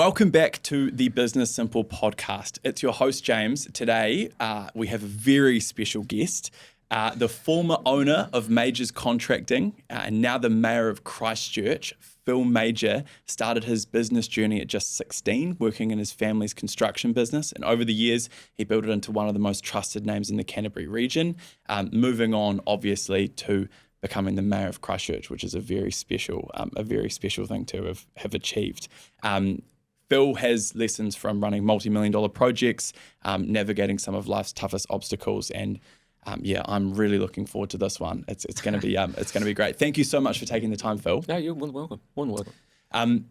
Welcome back to the Business Simple podcast. It's your host, James. Today, we have a very special guest, the former owner of Maugers Contracting and now the Mayor of Christchurch. Phil Mauger started his business journey at just 16, working in his family's construction business. And over the years, he built it into one of the most trusted names in the Canterbury region, moving on, obviously, to becoming the Mayor of Christchurch, which is a very special thing to have achieved. Phil has lessons from running multi-million-dollar projects, navigating some of life's toughest obstacles, and I'm really looking forward to this one. It's going to be great. Thank you so much for taking the time, Phil. No, you're more than welcome. More than welcome.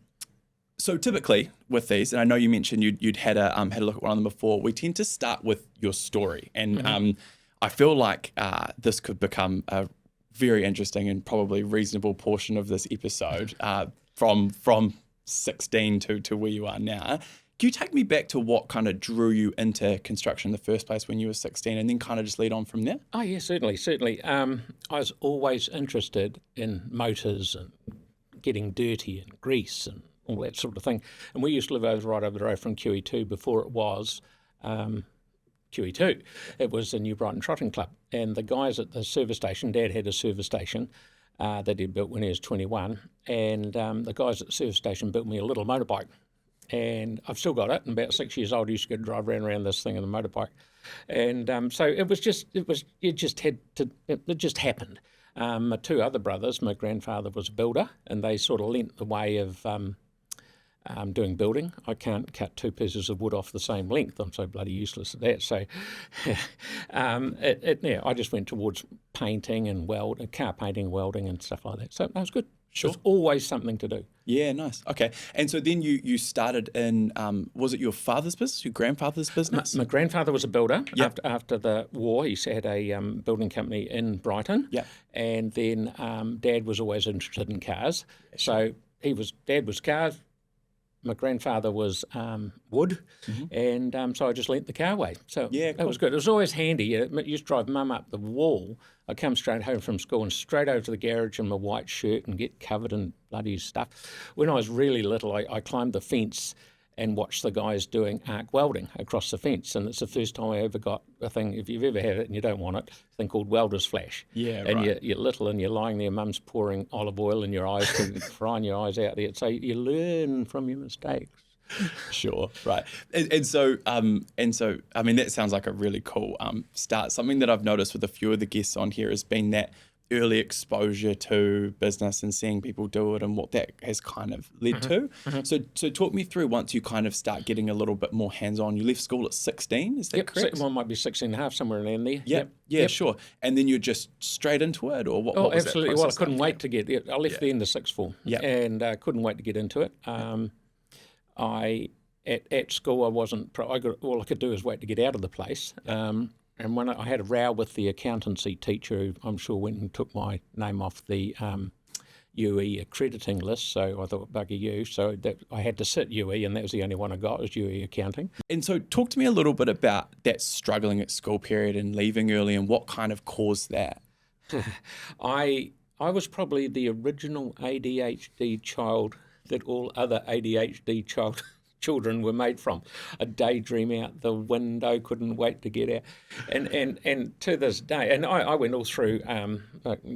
So typically with these, and I know you mentioned you'd had a look at one of them before. We tend to start with your story, and I feel like this could become a very interesting and probably reasonable portion of this episode from 16 to where you are now. Can you take me back to what kind of drew you into construction in the first place when you were 16 and then kind of just lead on from there? Oh, yeah, certainly. I was always interested in motors and getting dirty and grease and all that sort of thing. And we used to live right over the road from QE2 before it was QE2. It was the New Brighton Trotting Club. And the guys at the service station, Dad had a service station that he'd built when he was 21. And the guys at the service station built me a little motorbike. And I've still got it. And about 6 years old, I used to go drive around this thing in a motorbike. And so it just happened. My two other brothers, my grandfather was a builder, and they sort of lent the way of doing building. I can't cut two pieces of wood off the same length. I'm so bloody useless at that. So I just went towards painting and car painting, welding and stuff like that. So that was good. Sure. There's always something to do. Yeah, nice. Okay. And so then you started in, was it your father's business, your grandfather's business? My grandfather was a builder. Yep. After the war, he had a building company in Brighton. Yep. And then Dad was always interested in cars. So Dad was cars. My grandfather was wood, and so I just lent the car away. So yeah, cool. That was good. It was always handy. I used to drive Mum up the wall. I'd come straight home from school and straight over to the garage in my white shirt and get covered in bloody stuff. When I was really little, I climbed the fence and watched the guys doing arc welding across the fence. And it's the first time I ever got a thing, if you've ever had it and you don't want it, a thing called welder's flash. Yeah, and right. you're little and you're lying there, Mum's pouring olive oil in your eyes and frying your eyes out there. So you learn from your mistakes. Sure, right. And so, I mean, that sounds like a really cool start. Something that I've noticed with a few of the guests on here has been that early exposure to business and seeing people do it and what that has kind of led to. So talk me through once you kind of start getting a little bit more hands-on. You left school at 16, is that correct? One might be 16 and a half, somewhere around there. Yep. Sure. And then you're just straight into it, or what? Oh, what was absolutely. That Well, I process couldn't like? wait to get. I left the end of sixth form, and couldn't wait to get into it. At school, I wasn't. All I could do was wait to get out of the place. And when I had a row with the accountancy teacher, who I'm sure went and took my name off the UE accrediting list, so I thought, bugger you. So I had to sit UE, and that was the only one I got, was UE accounting. And so talk to me a little bit about that struggling at school period and leaving early and what kind of caused that. I was probably the original ADHD child that all other ADHD children were made from. A daydream out the window, couldn't wait to get out. And to this day, and I went all through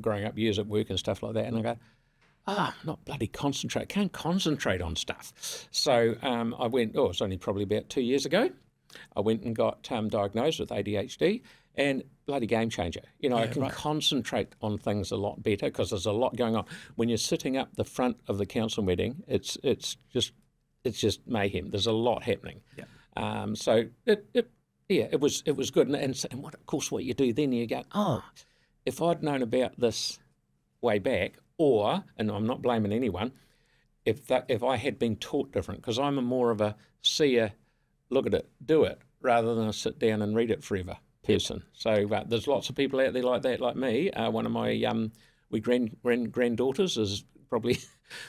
growing up years at work and stuff like that, and I go, not bloody concentrate, can't concentrate on stuff. So I went, it's only probably about 2 years ago, I went and got diagnosed with ADHD, and bloody game changer. I can concentrate on things a lot better because there's a lot going on. When you're sitting up the front of the council meeting, it's just mayhem. There's a lot happening. Yeah. So it was good. And what, of course, what you do then, you go, if I'd known about this way back, and I'm not blaming anyone, if I had been taught different, because I'm more of a seer, look at it, do it, rather than a sit down and read it forever person. So there's lots of people out there like that, like me. One of my granddaughters is probably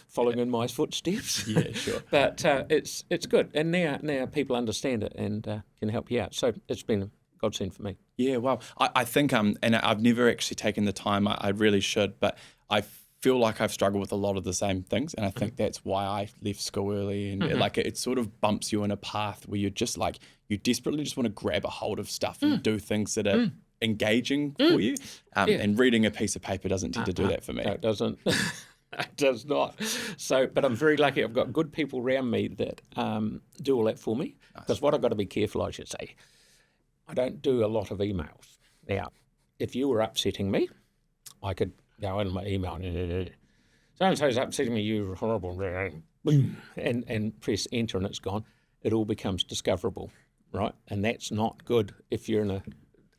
following in my footsteps. Yeah, sure. But it's good, and now people understand it and can help you out. So it's been a godsend for me. Yeah, wow. I think and I've never actually taken the time. I really should, but I feel like I've struggled with a lot of the same things, and I think that's why I left school early. And it sort of bumps you in a path where you're just like, you desperately just want to grab a hold of stuff and do things that are engaging for you. And reading a piece of paper doesn't tend to do that for me. No, it doesn't. It does not. So, but I'm very lucky. I've got good people around me that do all that for me. Because what I've got to be careful, I should say, I don't do a lot of emails. Now, if you were upsetting me, I could go in my email and so-and-so's upsetting me, you're horrible, and press enter and it's gone. It all becomes discoverable, right? And that's not good if you're in a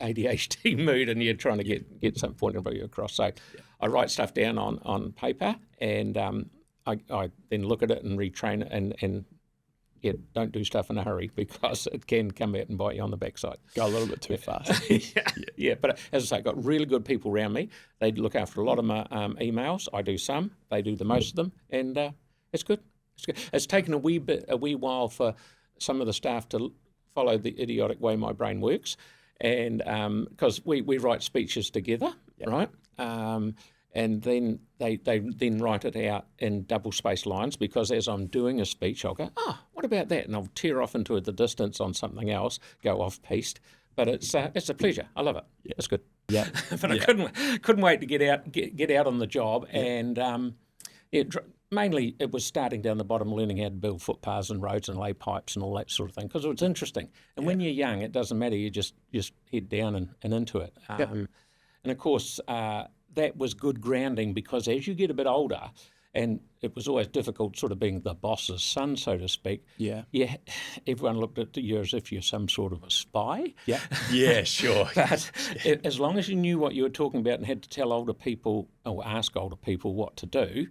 ADHD mood and you're trying to get some point of view across. So I write stuff down on paper and I then look at it and retrain it and don't do stuff in a hurry because it can come out and bite you on the backside. Go a little bit too fast. Yeah, but as I say, I've got really good people around me. They look after a lot of my emails. I do some. They do the most of them, and it's good. It's good. It's taken a wee while for some of the staff to follow the idiotic way my brain works, and because we write speeches together, right? And then they then write it out in double-spaced lines because as I'm doing a speech, I'll go, what about that? And I'll tear off into the distance on something else, go off-piste. But it's a pleasure. I love it. Yeah. It's good. Yeah. But I couldn't wait to get out on the job. Yeah. And mainly it was starting down the bottom, learning how to build footpaths and roads and lay pipes and all that sort of thing because it was interesting. And when you're young, it doesn't matter. You just head down and into it. And of course, that was good grounding because as you get a bit older, and it was always difficult sort of being the boss's son, so to speak. Yeah. Everyone looked at you as if you're some sort of a spy. Yeah. Yeah, sure. But as long as you knew what you were talking about and had to tell older people or ask older people what to do,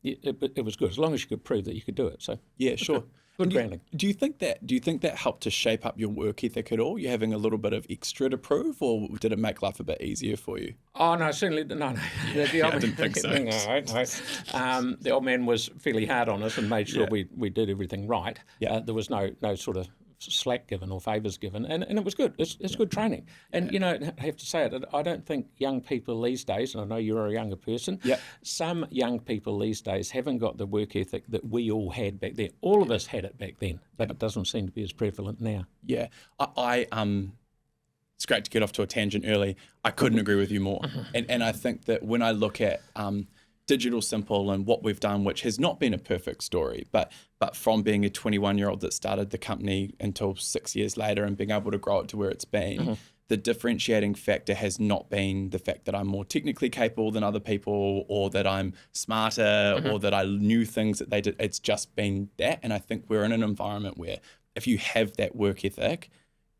it was good as long as you could prove that you could do it. So yeah, sure. Good grounding. Do you think that helped to shape up your work ethic at all? You having a little bit of extra to prove, or did it make life a bit easier for you? Oh no, certainly no. The old I didn't think so. No. The old man was fairly hard on us and made sure we did everything right. Yeah. There was no sort of slack given or favours given, and it was good. It's good training. And I have to say it, I don't think young people these days, and I know you're a younger person, some young people these days haven't got the work ethic that we all had back then. All of us had it back then, but it doesn't seem to be as prevalent now. Yeah. I it's great to get off to a tangent early. I couldn't agree with you more. And I think that when I look at Digital Simple and what we've done, which has not been a perfect story, but from being a 21-year-old that started the company until 6 years later and being able to grow it to where it's been, the differentiating factor has not been the fact that I'm more technically capable than other people or that I'm smarter or that I knew things that they did. It's just been that. And I think we're in an environment where if you have that work ethic,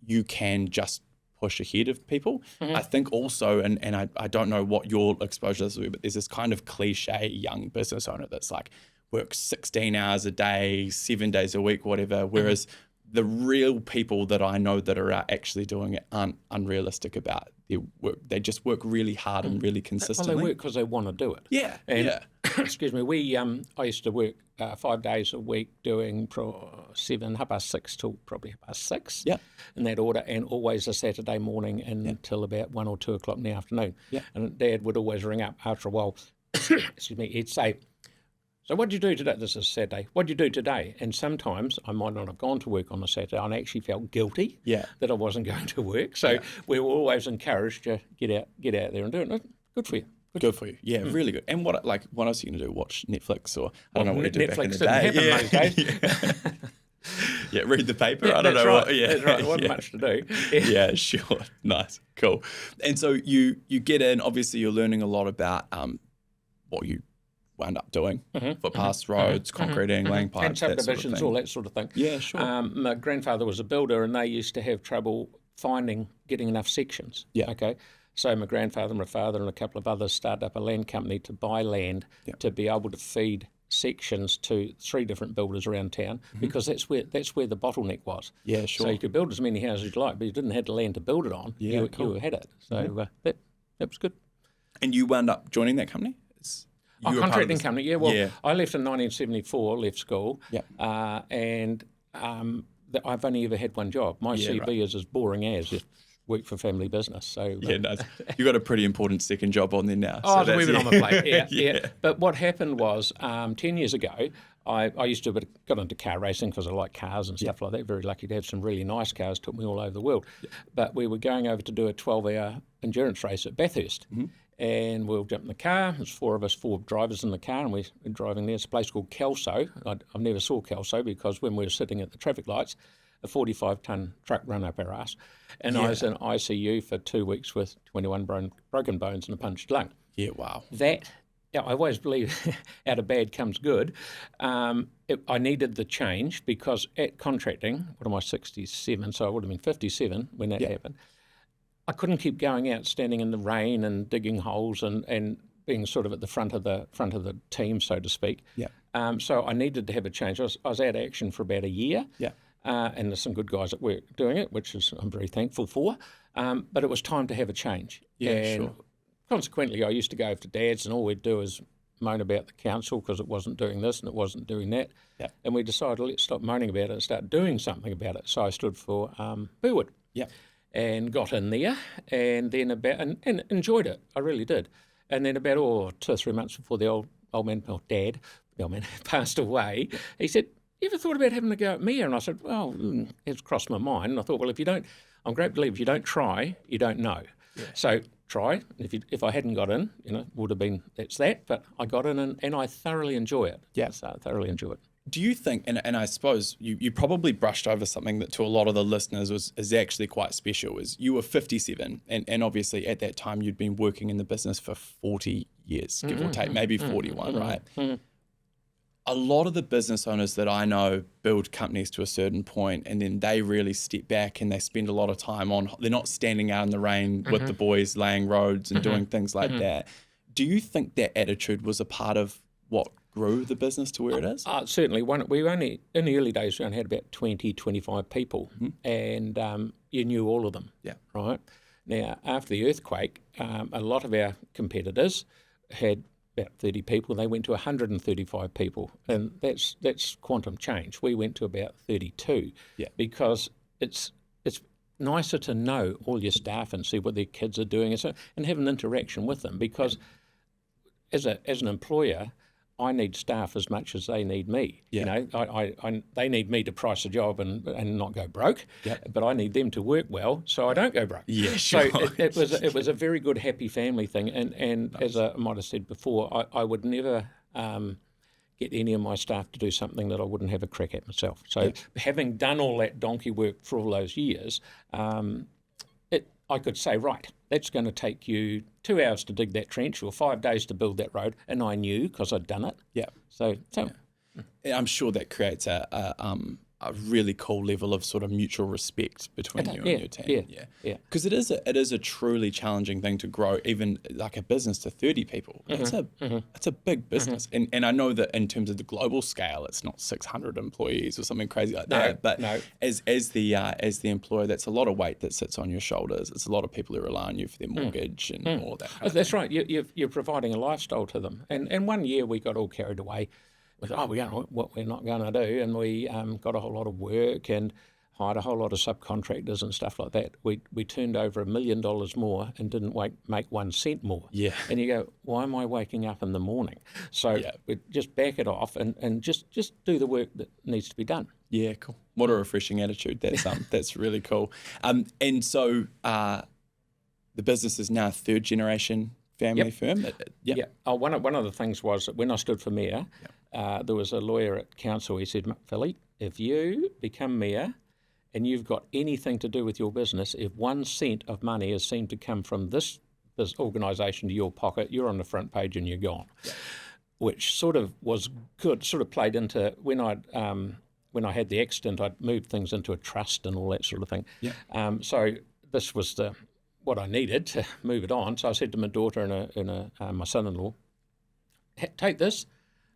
you can just push ahead of people. I think also, and I don't know what your exposure is, but there's this kind of cliche young business owner that's like works 16 hours a day, 7 days a week, whatever, whereas the real people that I know that are actually doing it aren't unrealistic about their work. They just work really hard and really consistently. Well, they work because they want to do it. Yeah, Excuse me. I used to work 5 days a week doing 6:30 till probably 6. Yeah, in that order, and always a Saturday morning until about 1 or 2 o'clock in the afternoon. Yeah, and Dad would always ring up after a while. Excuse me. He'd say, "So what did you do today?" This is Saturday. What did you do today? And sometimes I might not have gone to work on a Saturday. I actually felt guilty that I wasn't going to work. So we were always encouraged to get out there and do it. Good for you. Good for you. Yeah, really good. And what else are you going to do? Watch Netflix or I don't know what you do back in the day. Those days. Yeah, read the paper. I don't know. Right. That's right. There wasn't much to do. Yeah, sure. Nice. Cool. And so you get in, obviously you're learning a lot about what you wound up doing, footpaths, roads, concreting, laying pipes, and subdivisions, all that sort of thing. Yeah, sure. My grandfather was a builder and they used to have trouble getting enough sections. Yeah. Okay. So my grandfather, my father and a couple of others started up a land company to buy land to be able to feed sections to 3 different builders around town because that's where the bottleneck was. Yeah, sure. So you could build as many houses as you like, but you didn't have the land to build it on. Yeah, you had it. So that was good. And you wound up joining that company? Contracting company, yeah. Well, I left in 1974, left school, and I've only ever had one job. My CV is as boring as, work for family business. So Yeah, nice. You've got a pretty important second job on there now. I was moving on the plate, yeah. Yeah. But what happened was 10 years ago, I used to got into car racing because I like cars and stuff like that. Very lucky to have some really nice cars, took me all over the world. But we were going over to do a 12-hour endurance race at Bathurst. And we'll jump in the car. There's four of us, four drivers in the car, and we're driving there. It's a place called Kelso. I've never saw Kelso because when we were sitting at the traffic lights, a 45-tonne truck ran up our ass. And I was in ICU for 2 weeks with 21 broken bones and a punched lung. Yeah, wow. I always believe out of bad comes good. I needed the change because at contracting, what am I, 67, so I would have been 57 when that happened. I couldn't keep going out, standing in the rain and digging holes and being sort of at the front of the team, so to speak. Yeah. So I needed to have a change. I was out of action for about a year. Yeah. And there's some good guys at work doing it, which I'm very thankful for. But it was time to have a change. Yeah, and sure. Consequently, I used to go over to Dad's, and all we'd do is moan about the council because it wasn't doing this and it wasn't doing that. Yeah. And we decided, let's stop moaning about it and start doing something about it. So I stood for Burwood. Yeah. And got in there, and then and enjoyed it. I really did. And then about 2 or 3 months before the old man, or Dad, the old man passed away, he said, "You ever thought about having a go at Mayor?" And I said, "Well, it's crossed my mind." And I thought, well, I'm great to believe if you don't try, you don't know. Yeah. So try. If I hadn't got in, would have been that's that. But I got in, and I thoroughly enjoy it. Yeah. So I thoroughly enjoy it. Do you think, and I suppose you probably brushed over something that to a lot of the listeners is actually quite special, is you were 57, and obviously at that time you'd been working in the business for 40 years, give or take, maybe 41, right? A lot of the business owners that I know build companies to a certain point, and then they really step back and they spend a lot of time they're not standing out in the rain with the boys laying roads and doing things like that. Do you think that attitude was a part of what grew the business to where it is? Certainly. We only, in the early days, we only had about 20, 25 people, and you knew all of them. Yeah. Right? Now, after the earthquake, a lot of our competitors had about 30 people. They went to 135 people, and that's quantum change. We went to about 32 because it's nicer to know all your staff and see what their kids are doing and have an interaction with them because as an employer, I need staff as much as they need me. Yeah. They need me to price a job and not go broke, but I need them to work well so I don't go broke. Yeah, sure. So it was a very good happy family thing. And nice. As I might have said before, I would never get any of my staff to do something that I wouldn't have a crack at myself. So having done all that donkey work for all those years, I could say, right, that's going to take you 2 hours to dig that trench or 5 days to build that road. And I knew because I'd done it. Yeah. So I'm sure that creates a really cool level of sort of mutual respect between you and your team. Yeah. Because it is a truly challenging thing to grow, even like a business to 30 people. It's a big business. And I know that in terms of the global scale, it's not 600 employees or something crazy like that. But as the employer, that's a lot of weight that sits on your shoulders. It's a lot of people who rely on you for their mortgage and all that kind of That's thing. right. You're providing a lifestyle to them. And one year we got all carried away with, what we're not going to do, and we got a whole lot of work and hired a whole lot of subcontractors and stuff like that. We turned over $1 million more and didn't make 1 cent more. Yeah. And you go, why am I waking up in the morning? So we just back it off and just do the work that needs to be done. Yeah, cool. What a refreshing attitude. That's really cool. And so the business is now a third generation family firm. Yeah. One of the things was that when I stood for mayor, there was a lawyer at council. He said, Philly, if you become mayor and you've got anything to do with your business, if 1 cent of money is seen to come from this organisation to your pocket, you're on the front page and you're gone. Yeah. Which sort of was good, sort of played into when I had the accident, I'd moved things into a trust and all that sort of thing. Yeah. So this was what I needed to move it on. So I said to my daughter and my son-in-law, take this.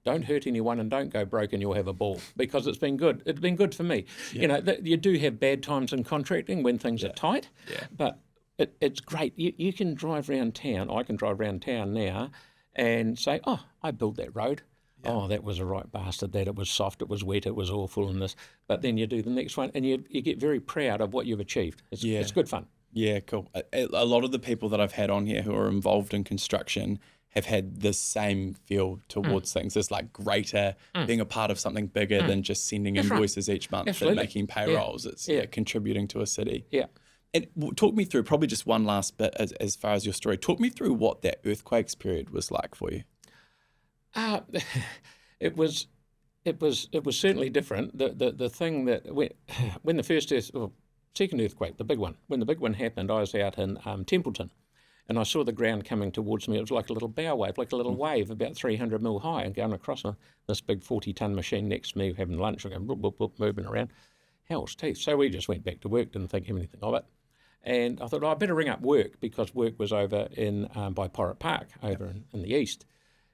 Don't hurt anyone and don't go broke and you'll have a ball, because it's been good. It's been good for me. Yeah. You do have bad times in contracting when things are tight, but it's great. You can drive around town. I can drive around town now and say, I built that road. Yeah. Oh, that was a right bastard, that it was soft, it was wet, it was awful and this. But then you do the next one and you get very proud of what you've achieved. It's good fun. Yeah, cool. A lot of the people that I've had on here who are involved in construction have had the same feel towards things. It's like greater being a part of something bigger than just sending invoices each month Absolutely. and making payrolls. It's contributing to a city. Yeah. And talk me through, probably just one last bit as far as your story. Talk me through what that earthquakes period was like for you. It was certainly different. The thing that when the first second earthquake, the big one, when the big one happened, I was out in Templeton, and I saw the ground coming towards me. It was like a little bow wave, like a little wave about 300 mil high, and going across this big 40-ton machine next to me having lunch, and going boop, boop, boop, moving around. Hell's teeth. So we just went back to work, didn't think anything of it. And I thought, I better ring up work, because work was over in by Porritt Park, over in the east.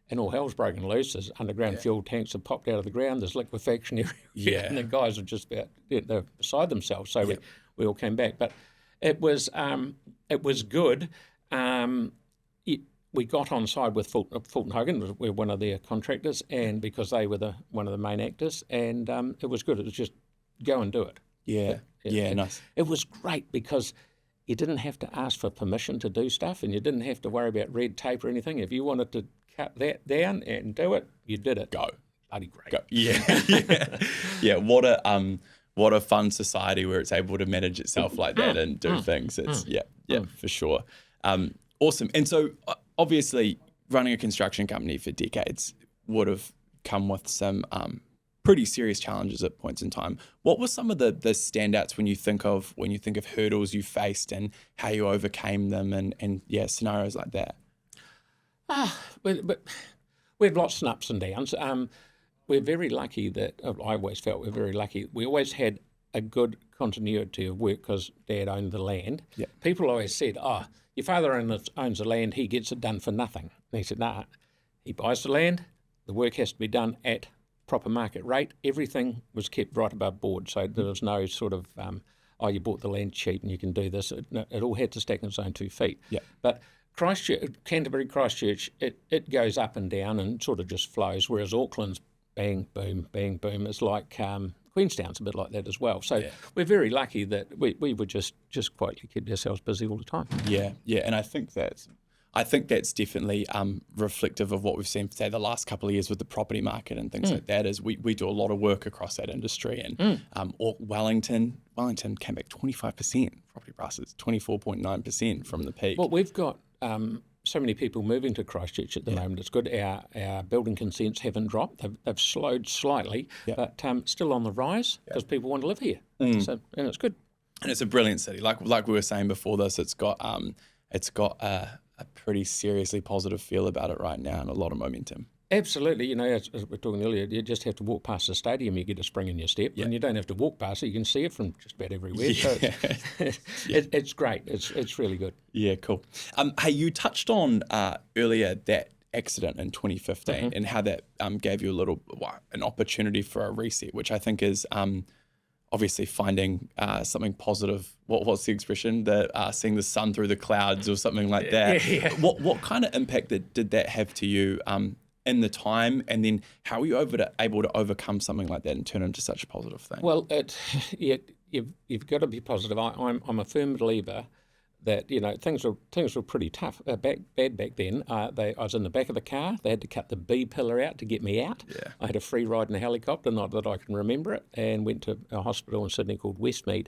And all hell's broken loose. There's underground fuel tanks have popped out of the ground. There's liquefaction everywhere. And the guys are just about, they're beside themselves. So we all came back. But it was good. We got on side with Fulton Hogan. We're one of their contractors, and because they were one of the main actors. And it was good. It was just go and do it. Nice. It was great because you didn't have to ask for permission to do stuff, and you didn't have to worry about red tape or anything. If you wanted to cut that down and do it, you did it. Go. Bloody great. Go. Yeah. What a fun society where it's able to manage itself like that and do things. It's for sure. Awesome. And so obviously running a construction company for decades would have come with some pretty serious challenges at points in time. What were some of the standouts when you think of hurdles you faced and how you overcame them and scenarios like that? But we have lots of ups and downs. We're very lucky that, I always felt we're very lucky. We always had a good continuity of work because Dad owned the land. Yeah. People always said, your father owns the land, he gets it done for nothing. And he said, nah, he buys the land, the work has to be done at proper market rate. Everything was kept right above board, so there was no sort of, you bought the land cheap and you can do this. It all had to stack on its own 2 feet. Yeah. But Canterbury, Christchurch, it goes up and down and sort of just flows, whereas Auckland's bang, boom, bang, boom. It's like Queenstown's a bit like that as well. So we're very lucky that we were just quietly kept ourselves busy all the time. Yeah, and I think that's definitely reflective of what we've seen, say, the last couple of years with the property market and things like that. Is we do a lot of work across that industry, and Wellington came back 25%. Property prices 24.9% from the peak. Well, we've got so many people moving to Christchurch at the moment. It's good. Our building consents haven't dropped. They've slowed slightly, but still on the rise because people want to live here. So, and it's good. And it's a brilliant city. Like we were saying before this, it's got a pretty seriously positive feel about it right now and a lot of momentum. Absolutely. You know, as we were talking earlier, you just have to walk past the stadium, you get a spring in your step, and you don't have to walk past it. You can see it from just about everywhere. Yeah. So it's great. It's really good. Yeah, cool. Hey, you touched on earlier that accident in 2015 and how that gave you an opportunity for a reset, which I think is obviously finding something positive. What's the expression? Seeing the sun through the clouds or something like that. Yeah. What kind of impact did that have to you in the time, and then how were you able to overcome something like that and turn it into such a positive thing? Well, you've got to be positive. I'm a firm believer that things were pretty tough bad back then. I was in the back of the car. They had to cut the B pillar out to get me out. Yeah. I had a free ride in a helicopter, not that I can remember it, and went to a hospital in Sydney called Westmead.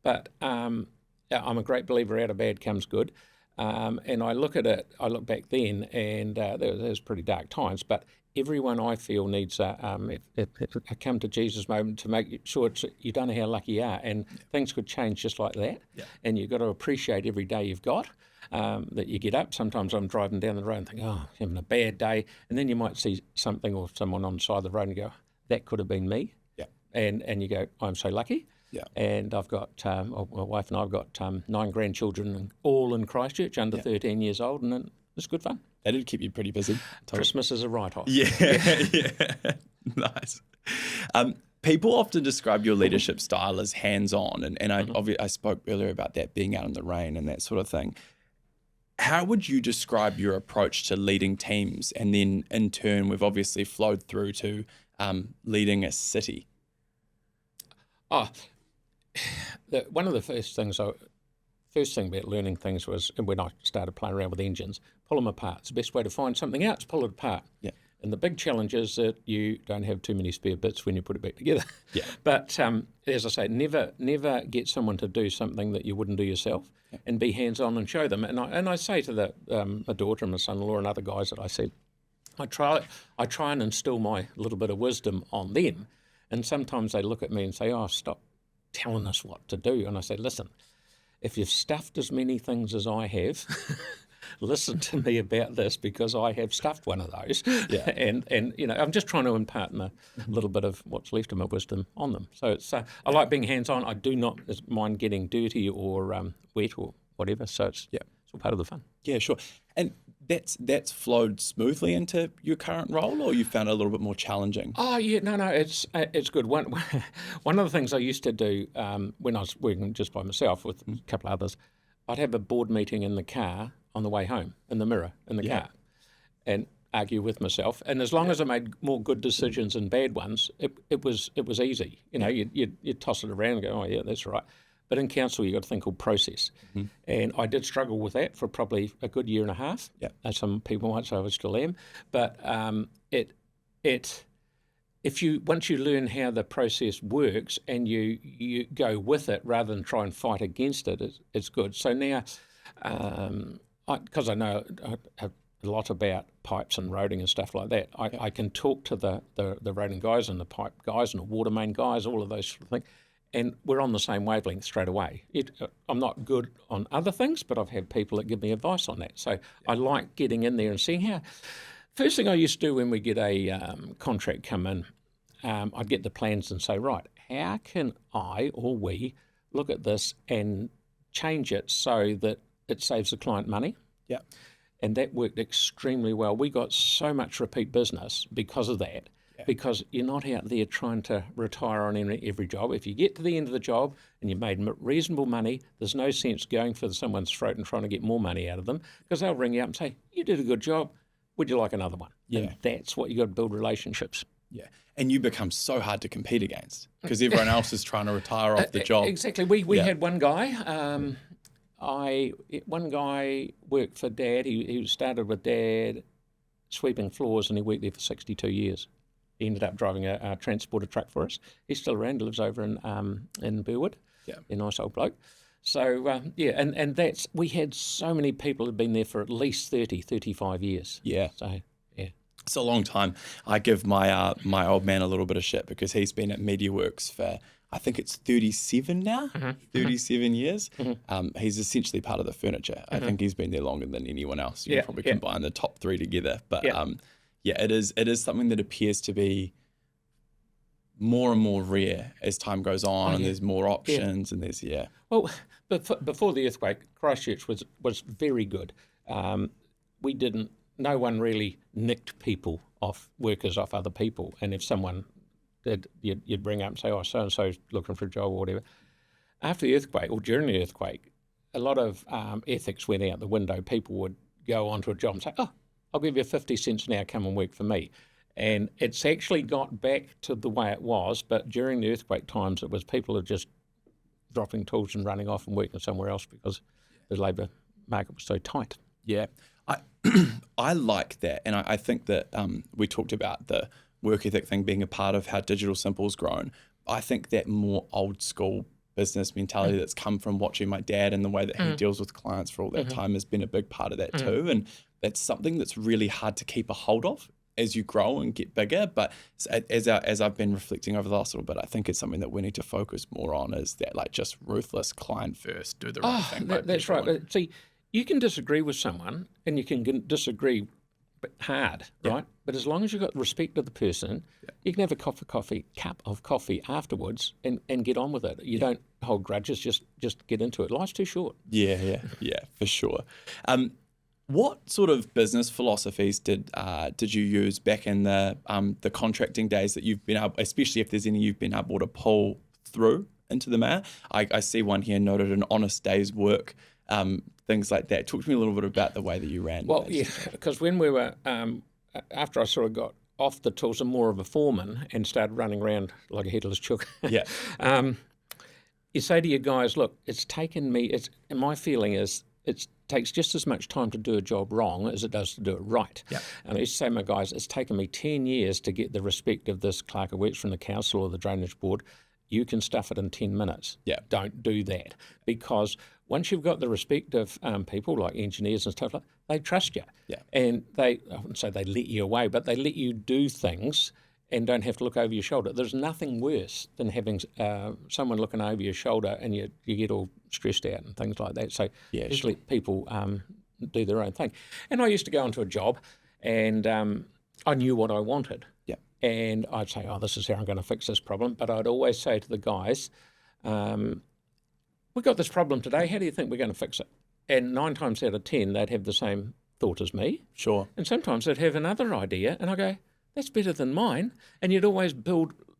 But I'm a great believer out of bad comes good. And I look back then, and there was pretty dark times, but everyone I feel needs a come to Jesus moment to make sure you don't know how lucky you are, and things could change just like that. Yeah. And you've got to appreciate every day you've got, that you get up. Sometimes I'm driving down the road and think, having a bad day, and then you might see something or someone on the side of the road and go, that could have been me. Yeah. And you go, I'm so lucky. Yeah. And I've got, my wife and I have got 9 grandchildren, all in Christchurch, under 13 years old, and it's good fun. That did keep you pretty busy. Christmas is a write-off. Yeah. Nice. People often describe your leadership style as hands-on, and I spoke earlier about that being out in the rain and that sort of thing. How would you describe your approach to leading teams, and then in turn, we've obviously flowed through to leading a city? One of the first things first thing about learning things was, and when I started playing around with engines, pull them apart. It's the best way to find something out is pull it apart. Yeah. And the big challenge is that you don't have too many spare bits when you put it back together. Yeah. But as I say, never get someone to do something that you wouldn't do yourself, and be hands-on and show them. And I say to my daughter and my son-in-law and other guys that I said, I try and instill my little bit of wisdom on them. And sometimes they look at me and say, oh, stop telling us what to do. And I say, listen, if you've stuffed as many things as I have, listen to me about this, because I have stuffed one of those. Yeah. And I'm just trying to impart a little bit of what's left of my wisdom on them. So it's I like being hands-on. I do not mind getting dirty or wet or whatever. So it's all part of the fun. Yeah, sure. And that's flowed smoothly into your current role, or you found it a little bit more challenging? Oh yeah, no, it's good. One of the things I used to do when I was working just by myself with a couple of others, I'd have a board meeting in the car on the way home, in the mirror in the car, and argue with myself. And as long as I made more good decisions than bad ones, it was easy. You'd toss it around and go, oh yeah, that's right. But in council, you've got a thing called process. Mm-hmm. And I did struggle with that for probably a good year and a half. Yeah. As some people might say I still am. But once you learn how the process works and you go with it rather than try and fight against it, it's good. So now, because I know a lot about pipes and roading and stuff like that, I can talk to the roading guys and the pipe guys and the water main guys, all of those sort of things. And we're on the same wavelength straight away. I'm not good on other things, but I've had people that give me advice on that. So I like getting in there and seeing how. First thing I used to do when we get a contract come in, I'd get the plans and say, right, how can I or we look at this and change it so that it saves the client money? Yeah. And that worked extremely well. We got so much repeat business because of that. Because you're not out there trying to retire on every job. If you get to the end of the job and you've made reasonable money, there's no sense going for someone's throat and trying to get more money out of them, because they'll ring you up and say, you did a good job, would you like another one? Yeah. And that's what you got to build relationships. Yeah. And you become so hard to compete against because everyone else is trying to retire off the job. Exactly. We had one guy. One guy worked for Dad. He started with Dad sweeping floors, and he worked there for 62 years. He ended up driving a transporter truck for us. He's still around. He lives over in Burwood. Yeah, a nice old bloke. So and that's, we had so many people who'd been there for at least 30, 35 years. Yeah. So yeah, it's a long time. I give my my old man a little bit of shit because he's been at MediaWorks for, I think it's 37 now, 37 years. Mm-hmm. He's essentially part of the furniture. I think he's been there longer than anyone else. You probably combine the top three together, but. It is something that appears to be more and more rare as time goes on, and there's more options, and there's Well, before the earthquake, Christchurch was very good. No one really nicked workers off other people, and if someone did, you'd bring up and say, oh, so and so's looking for a job or whatever. After the earthquake or during the earthquake, a lot of ethics went out the window. People would go onto a job and say, oh, I'll give you 50 cents an hour, come and work for me. And it's actually got back to the way it was, but during the earthquake times, it was people are just dropping tools and running off and working somewhere else because the labour market was so tight. Yeah, I like that. And I think that we talked about the work ethic thing being a part of how Digital Simple's grown. I think that more old school business mentality that's come from watching my dad and the way that he deals with clients for all that time has been a big part of that too. And that's something that's really hard to keep a hold of as you grow and get bigger. But as I've been reflecting over the last little bit, I think it's something that we need to focus more on, is that like just ruthless client first, do the right thing. That's right. But see, you can disagree with someone and you can disagree hard, right? But as long as you've got respect of the person, you can have a cup of coffee afterwards and get on with it. You don't hold grudges, just get into it. Life's too short. Yeah, for sure. What sort of business philosophies did you use back in the contracting days that you've been able, especially if there's any you've been able to pull through into the Mayor? I see one here noted, an honest day's work, things like that. Talk to me a little bit about the way that you ran. Well, because when we were, after I sort of got off the tools and more of a foreman and started running around like a headless chook, you say to your guys, look, it's taken me, and my feeling is it takes just as much time to do a job wrong as it does to do it right. Yeah. And I used to say to my guys, it's taken me 10 years to get the respect of this clerk who works from the council or the drainage board. You can stuff it in 10 minutes. Yeah. Don't do that, because once you've got the respect of people like engineers and stuff like that, they trust you. Yeah. And I wouldn't say they let you away, but they let you do things and don't have to look over your shoulder. There's nothing worse than having someone looking over your shoulder and you get all stressed out and things like that. So just let people do their own thing. And I used to go into a job and I knew what I wanted. Yeah. And I'd say, oh, this is how I'm going to fix this problem. But I'd always say to the guys, we've got this problem today. How do you think we're going to fix it? And 9 times out of 10, they'd have the same thought as me. Sure. And sometimes they'd have another idea. And I go, that's better than mine. And you'd always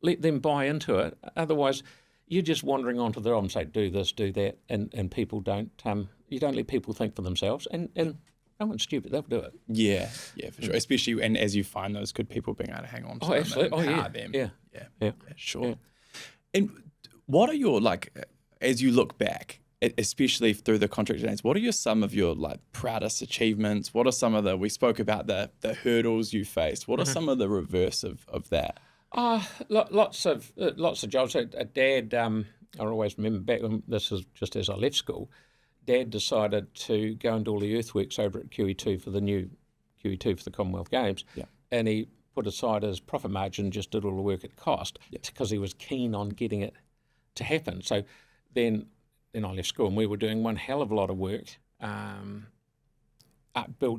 let them buy into it. Otherwise, you're just wandering onto their own and say, do this, do that. And people don't, you don't let people think for themselves. And no one's stupid, they'll do it. Yeah, for sure. Especially, and as you find those good people being able to hang on to them absolutely. and empower them. Yeah, sure. Yeah. And what are your, as you look back, especially through the contracting days, what are some of your proudest achievements? What are some of we spoke about the hurdles you faced. What are some of the reverse of that? Lots of jobs. Dad, I always remember back when this is just as I left school, Dad decided to go and do all the earthworks over at QE2 for the new QE2 for the Commonwealth Games. Yeah. And he put aside his profit margin, just did all the work at cost because he was keen on getting it to happen. So then I left school and we were doing one hell of a lot of work,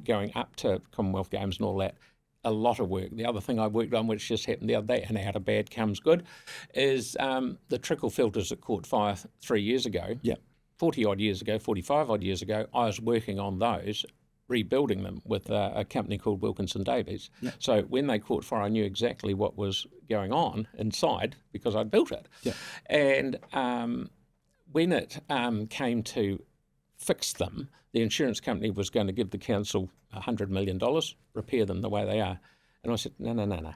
going up to Commonwealth Games and all that. A lot of work. The other thing I worked on, which just happened the other day, and out of bad comes good, is the trickle filters that caught fire 3 years ago. Yeah. 45 odd years ago, I was working on those, rebuilding them with a company called Wilkinson Davies. Yeah. So when they caught fire, I knew exactly what was going on inside because I'd built it. Yeah. And when it came to fix them, the insurance company was going to give the council $100 million, repair them the way they are. And I said, no.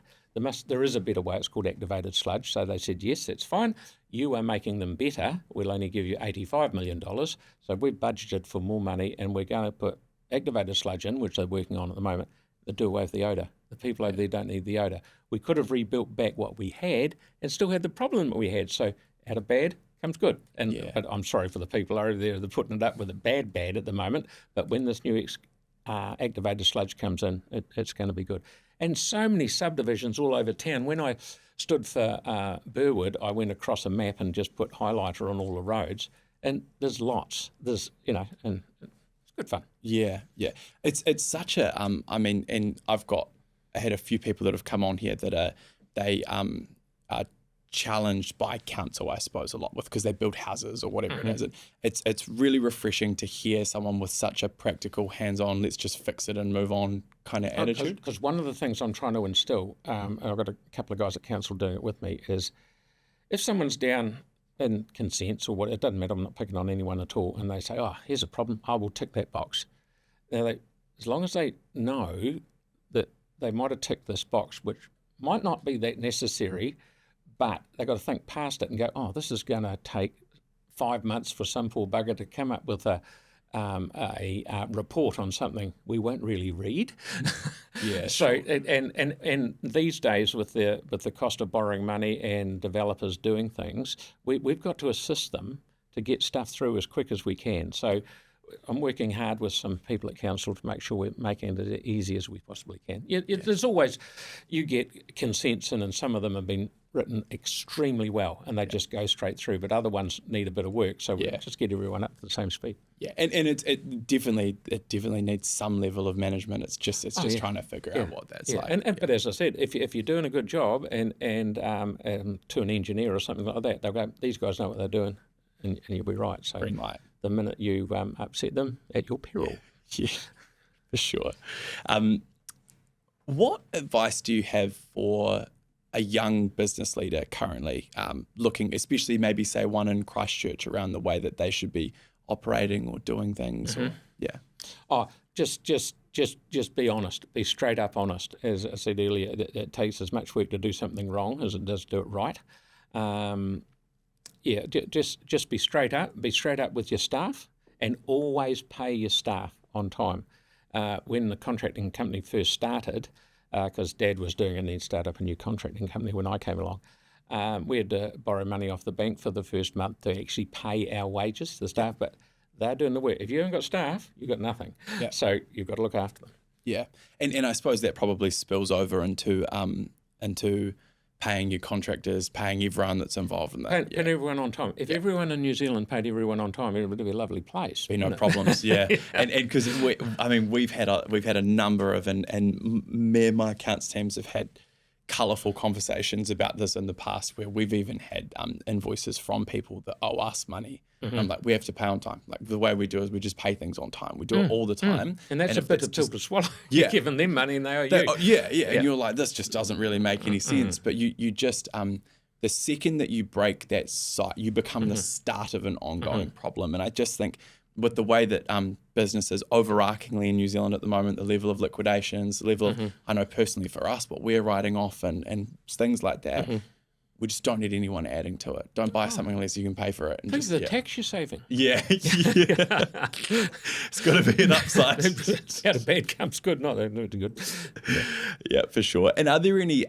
There is a better way. It's called activated sludge. So they said, yes, that's fine. You are making them better. We'll only give you $85 million. So we've budgeted for more money and we're going to put activated sludge in, which they're working on at the moment, that do away with the odour. The people over there don't need the odour. We could have rebuilt back what we had and still had the problem that we had. So out of bad comes good. But I'm sorry for the people over there that are putting it up with a bad at the moment. But when this new activated sludge comes in, it's going to be good. And so many subdivisions all over town. When I stood for Burwood, I went across a map and just put highlighter on all the roads. And there's lots. And it's good fun. Yeah. It's such a and I had a few people that have come on here that are challenged by council, I suppose, a lot with because they build houses or whatever it is. It's really refreshing to hear someone with such a practical, hands-on, let's just fix it and move on kind of attitude. Because one of the things I'm trying to instill, and I've got a couple of guys at council doing it with me, is if someone's down in consents or what, it doesn't matter, I'm not picking on anyone at all, and they say, oh, here's a problem, I will tick that box. Now, as long as they know that they might have ticked this box, which might not be that necessary, but they've got to think past it and go, oh, this is going to take 5 months for some poor bugger to come up with a report on something we won't really read. Yeah. So and these days with the cost of borrowing money and developers doing things, we've got to assist them to get stuff through as quick as we can. So I'm working hard with some people at council to make sure we're making it as easy as we possibly can. There's always, you get consents in, and some of them have been written extremely well and they just go straight through, but other ones need a bit of work, so we just get everyone up to the same speed. Yeah, and it definitely needs some level of management. It's just trying to figure out what that's like. But as I said, if you're doing a good job and to an engineer or something like that, they'll go, these guys know what they're doing, and you'll be right. So green light. The minute you upset them, at your peril. Yeah, for sure. What advice do you have for a young business leader currently looking, especially maybe say one in Christchurch, around the way that they should be operating or doing things? Just be honest. Be straight up honest. As I said earlier, it takes as much work to do something wrong as it does to do it right. just be straight up. Be straight up with your staff, and always pay your staff on time. When the contracting company first started, because Dad was doing it and he'd start up a new contracting company when I came along, we had to borrow money off the bank for the first month to actually pay our wages to the staff, but they're doing the work. If you haven't got staff, you've got nothing. Yeah. So you've got to look after them. Yeah, and I suppose that probably spills over into paying your contractors, paying everyone that's involved in that. Pay everyone on time. If everyone in New Zealand paid everyone on time, it would be a lovely place. Be no problems, yeah. And because we've had a number of and me and my accounts teams have had colourful conversations about this in the past, where we've even had invoices from people that owe us money. Mm-hmm. I'm like, we have to pay on time. Like, the way we do is we just pay things on time. We do it all the time. And that's a bit of pill to swallow. Yeah. You're giving them money and they owe you. Yeah. And you're like, this just doesn't really make any sense. But you just, the second that you break that you become the start of an ongoing problem. And I just think with the way that businesses overarchingly in New Zealand at the moment, the level of liquidations, the level of, I know personally for us, what we're writing off and things like that, we just don't need anyone adding to it. Don't buy something unless you can pay for it. And think of the tax you're saving. Yeah. It's got to be an upside. Out of bad comes good. Not good. Yeah, for sure. And are there any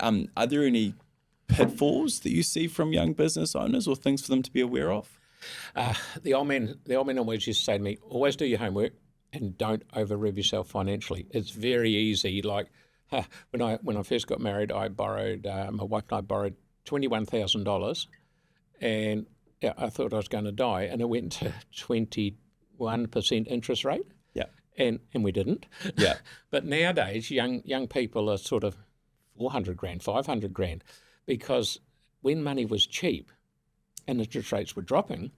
pitfalls that you see from young business owners, or things for them to be aware of? The old man always used to say to me, always do your homework and don't over-rev yourself financially. It's very easy. Like when I first got married, I borrowed, my wife and I borrowed $21,000, and I thought I was going to die, and it went to 21% interest rate. Yeah, and we didn't. Yeah, but nowadays young people are sort of 400 grand, 500 grand, because when money was cheap and interest rates were dropping,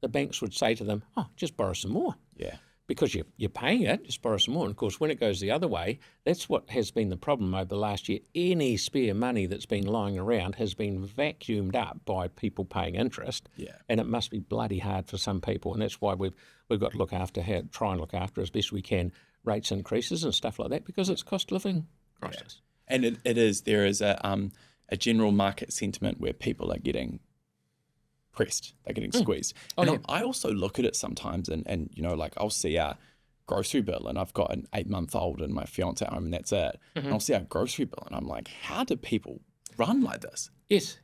the banks would say to them, "Oh, just borrow some more." Yeah. Because you're paying it, just borrow some more. And of course, when it goes the other way, that's what has been the problem over the last year. Any spare money that's been lying around has been vacuumed up by people paying interest. Yeah. And it must be bloody hard for some people. And that's why we've got to try and look after as best we can rates increases and stuff like that, because it's cost of living crisis. Yeah. And there is a general market sentiment where people are getting pressed, they're getting squeezed. I also look at it sometimes and like I'll see our grocery bill, and I've got an 8-month-old and my fiance at home, and that's it. And I'll see our grocery bill and I'm like, how do people run like this? Yes.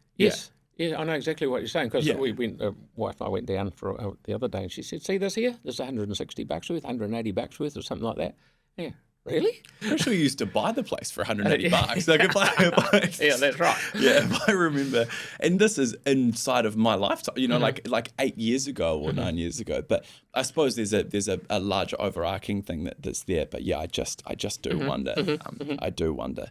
Yeah, I know exactly what you're saying, because we went, wife and I went down for the other day, and she said, see this here? This is $160 worth, $180 worth, or something like that. Yeah. Really? I actually used to buy the place for $180. So I could buy it. Yeah, that's right. Yeah, if I remember. And this is inside of my lifetime, like 8 years ago or 9 years ago. But I suppose there's a larger overarching thing that's there. But yeah, I just do wonder. I do wonder.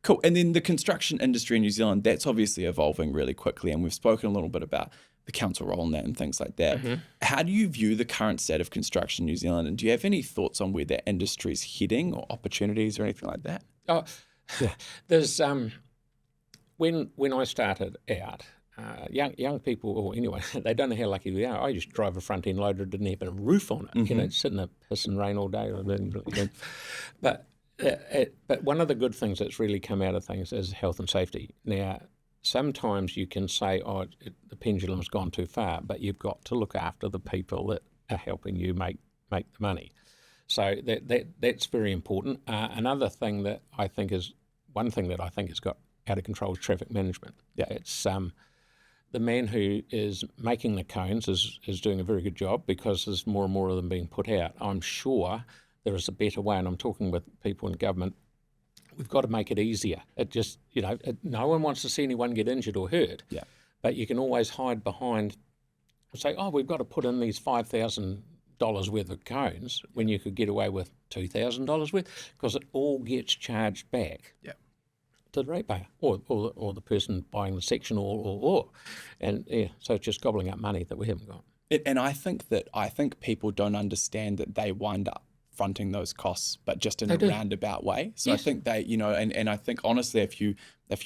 Cool. And then the construction industry in New Zealand, that's obviously evolving really quickly. And we've spoken a little bit about the council role in that and things like that. How do you view the current state of construction in New Zealand? And do you have any thoughts on where that industry is heading, or opportunities or anything like that? Oh, there's when I started out, young people, or anyway, they don't know how lucky we are. I used to drive a front end loader, didn't have a roof on it. Sit in the piss and rain all day. But one of the good things that's really come out of things is health and safety. Now, sometimes you can say, the pendulum's gone too far, but you've got to look after the people that are helping you make the money. So that's very important. Another thing that I think has got out of control is traffic management. Yeah. It's the man who is making the cones is doing a very good job, because there's more and more of them being put out. I'm sure there is a better way, and I'm talking with people in government. We've got to make it easier. It just, no one wants to see anyone get injured or hurt. Yeah. But you can always hide behind, say, we've got to put in these $5,000 worth of cones, when you could get away with $2,000 worth, because it all gets charged back to the ratepayer or the person buying the section or. And so it's just gobbling up money that we haven't got. And I think people don't understand that they wind up fronting those costs, but just in a roundabout way. So yes. I think they, and I think honestly, if you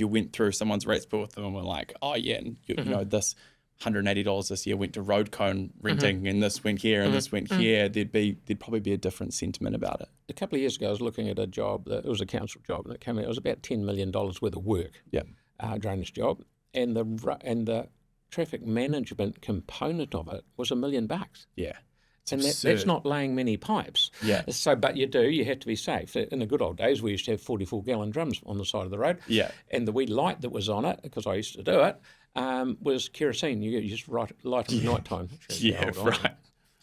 went through someone's rates bill with them and were like, this $180 this year went to road cone renting, and this went here and this went here, there'd probably be a different sentiment about it. A couple of years ago, I was looking at a job it was a council job, and it came out. It was about $10 million worth of work. Yeah, drainage job, and the traffic management component of it was $1 million. Yeah. And that's not laying many pipes. Yeah. So, but you have to be safe. In the good old days, we used to have 44-gallon drums on the side of the road. Yeah. And the wee light that was on it, because I used to do it, was kerosene. You just light them at night time. Yeah, right.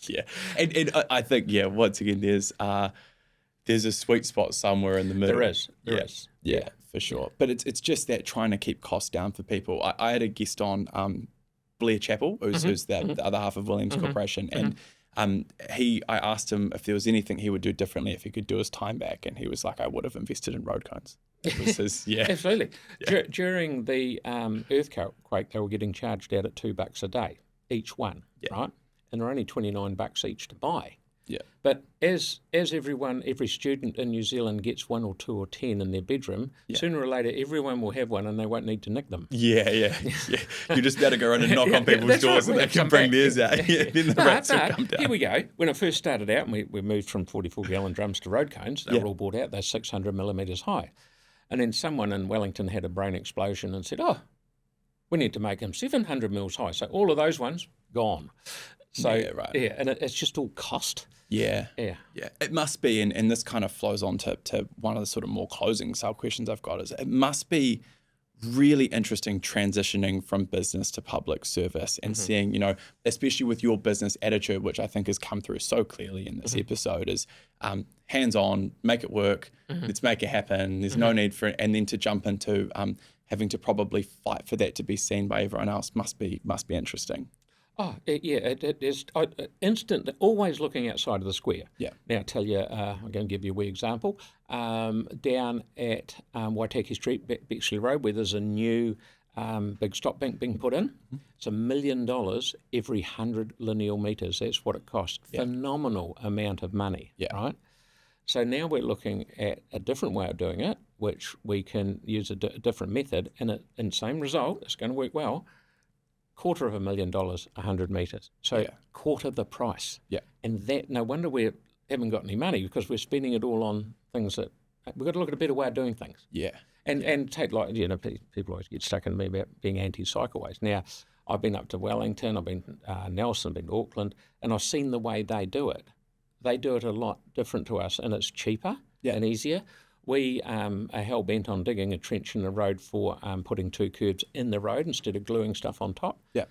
Yeah. And I think, once again, there's a sweet spot somewhere in the middle. There is. Yeah, for sure. But it's just that trying to keep costs down for people. I had a guest on Blair Chappell, who's the other half of Williams Corporation, and I asked him if there was anything he would do differently if he could do his time back, and he was like, I would have invested in road cones. It was his, Absolutely. Yeah. During the earthquake, they were getting charged out at $2 a day, each one, right? And they're only $29 each to buy. Yeah. But as every student in New Zealand gets 1 or 2 or 10 in their bedroom, sooner or later everyone will have one and they won't need to nick them. Yeah. You just better go around and knock on people's doors and they can bring theirs out. Then the rats will come down. Here we go. When it first started out, and we moved from 44-gallon drums to road cones, they were all bought out. They're 600 millimetres high. And then someone in Wellington had a brain explosion and said, we need to make them 700 mils high. So all of those ones, gone. So, and it's just all cost. Yeah. It must be, and this kind of flows on to one of the sort of more closing sub questions I've got, is it must be really interesting transitioning from business to public service and seeing, especially with your business attitude, which I think has come through so clearly in this episode, is hands-on, make it work, let's make it happen, there's no need for it, and then to jump into having to probably fight for that to be seen by everyone else must be interesting. It is instant, always looking outside of the square. Yeah. Now, I'll tell you, I'm going to give you a wee example. Down at Waitaki Street, Bexley Road, where there's a new big stop bank being put in, it's $1 million every 100 lineal metres. That's what it costs. Phenomenal amount of money, right? So now we're looking at a different way of doing it, which we can use a different method, and same result, it's going to work well. $250,000, 100 metres. So quarter the price. Yeah. And that, no wonder we haven't got any money, because we're spending it all on things that we've got to look at a better way of doing things. Yeah. And take, like, people always get stuck in me about being anti-cycleways. Now, I've been up to Wellington, I've been Nelson, I've been to Auckland, and I've seen the way they do it. They do it a lot different to us, and it's cheaper and easier. We are hell-bent on digging a trench in the road for putting 2 curbs in the road instead of gluing stuff on top. Yeah.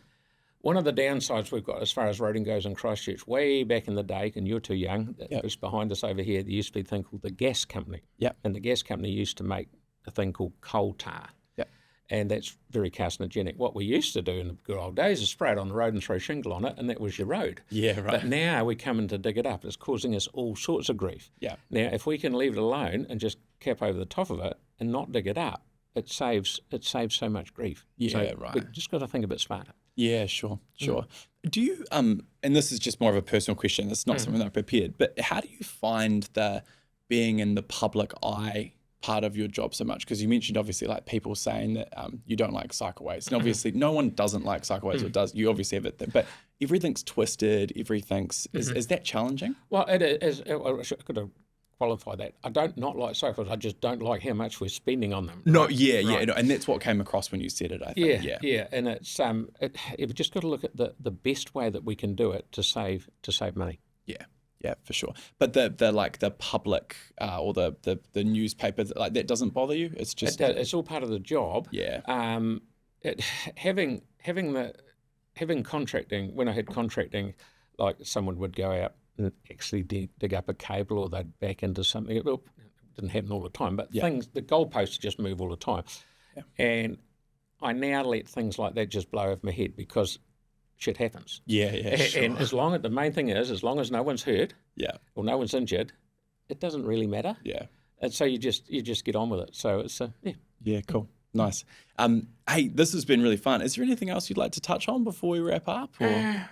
One of the downsides we've got as far as roading goes in Christchurch, way back in the day, and you're too young, just behind us over here, there used to be a thing called the gas company. Yeah. And the gas company used to make a thing called coal tar. Yeah. And that's very carcinogenic. What we used to do in the good old days is spray it on the road and throw shingle on it, and that was your road. Yeah, right. But now we're coming to dig it up. It's causing us all sorts of grief. Yeah. Now, if we can leave it alone and just cap over the top of it and not dig it up, it saves so much grief. Yeah, so right. We've just got to think a bit smarter. Yeah, sure. Do you, and this is just more of a personal question, it's not something that I prepared, but how do you find the being in the public eye part of your job so much? Because you mentioned obviously like people saying that you don't like cycleways, and obviously no one doesn't like cycleways, or does, you obviously have it, but everything's twisted, is that challenging? Well, it is. I could have qualified that. I don't not like cycles, I just don't like how much we're spending on them. No, right? No, and that's what came across when you said it, I think. Yeah, and it's you've just got to look at the best way that we can do it to save money. Yeah, for sure. But the like the public or the newspaper, like that doesn't bother you? It's just it's all part of the job. Yeah. Having contracting, when I had contracting, like someone would go out and actually dig up a cable, or they'd back into something. Well, it didn't happen all the time, but the goalposts just move all the time. Yeah. And I now let things like that just blow over my head, because shit happens. Yeah, sure. And the main thing is, as long as no one's hurt, or no one's injured, it doesn't really matter. Yeah. And so you just get on with it. So it's Yeah, cool. Nice. Hey, this has been really fun. Is there anything else you'd like to touch on before we wrap up? Or?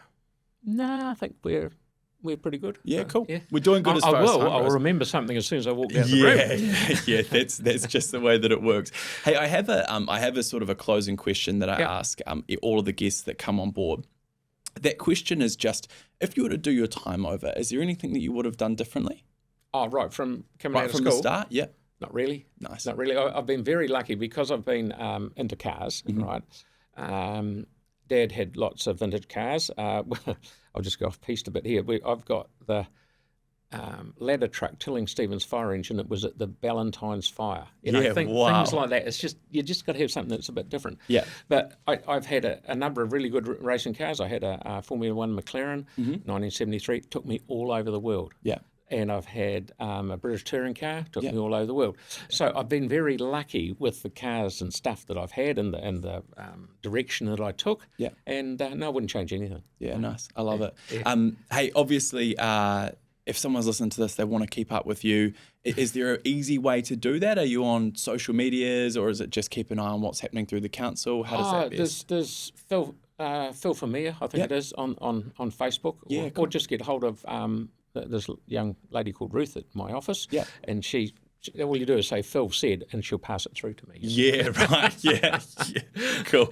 No, I think we're pretty good. Yeah, cool. Yeah. We're doing good as far as time goes. I'll remember something as soon as I walk out the room. Yeah, that's just the way that it works. Hey, I have a sort of a closing question that I ask all of the guests that come on board. That question is just, if you were to do your time over, is there anything that you would have done differently? Oh, right, from coming out of school? Right from the start, yeah. Not really. Nice. Not really. I've been very lucky because I've been into cars, right? Dad had lots of vintage cars. I'll just go off piste a bit here. I've got the ladder truck tilling Stevens fire engine. It was at the Ballantyne's fire. Things like that. It's just you just got to have something that's a bit different. Yeah. But I've had a number of really good racing cars. I had a Formula One McLaren, 1973. It took me all over the world. Yeah. And I've had a British touring car, took me all over the world. So I've been very lucky with the cars and stuff that I've had and the direction that I took. Yeah. And no, I wouldn't change anything. Yeah, nice. I love it. Yeah. Hey, obviously, if someone's listening to this, they want to keep up with you. Is there an easy way to do that? Are you on social medias, or is it just keep an eye on what's happening through the council? How does that best? There's Phil for Mayor, I think it is, on Facebook. Yeah, or just get hold of this young lady called Ruth at my office. Yeah. And she all you do is say Phil said, and she'll pass it through to me. Yeah, right. Yeah. Cool.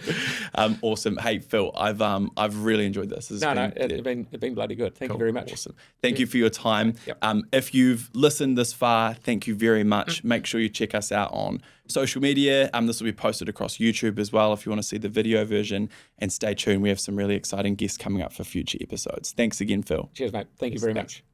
Awesome. Hey, Phil, I've really enjoyed this. It's been bloody good. Thank you very much. Awesome. Thank you for your time. Yep. If you've listened this far, thank you very much. Make sure you check us out on social media. This will be posted across YouTube as well if you want to see the video version. And stay tuned. We have some really exciting guests coming up for future episodes. Thanks again, Phil. Cheers, mate. Thank you very much.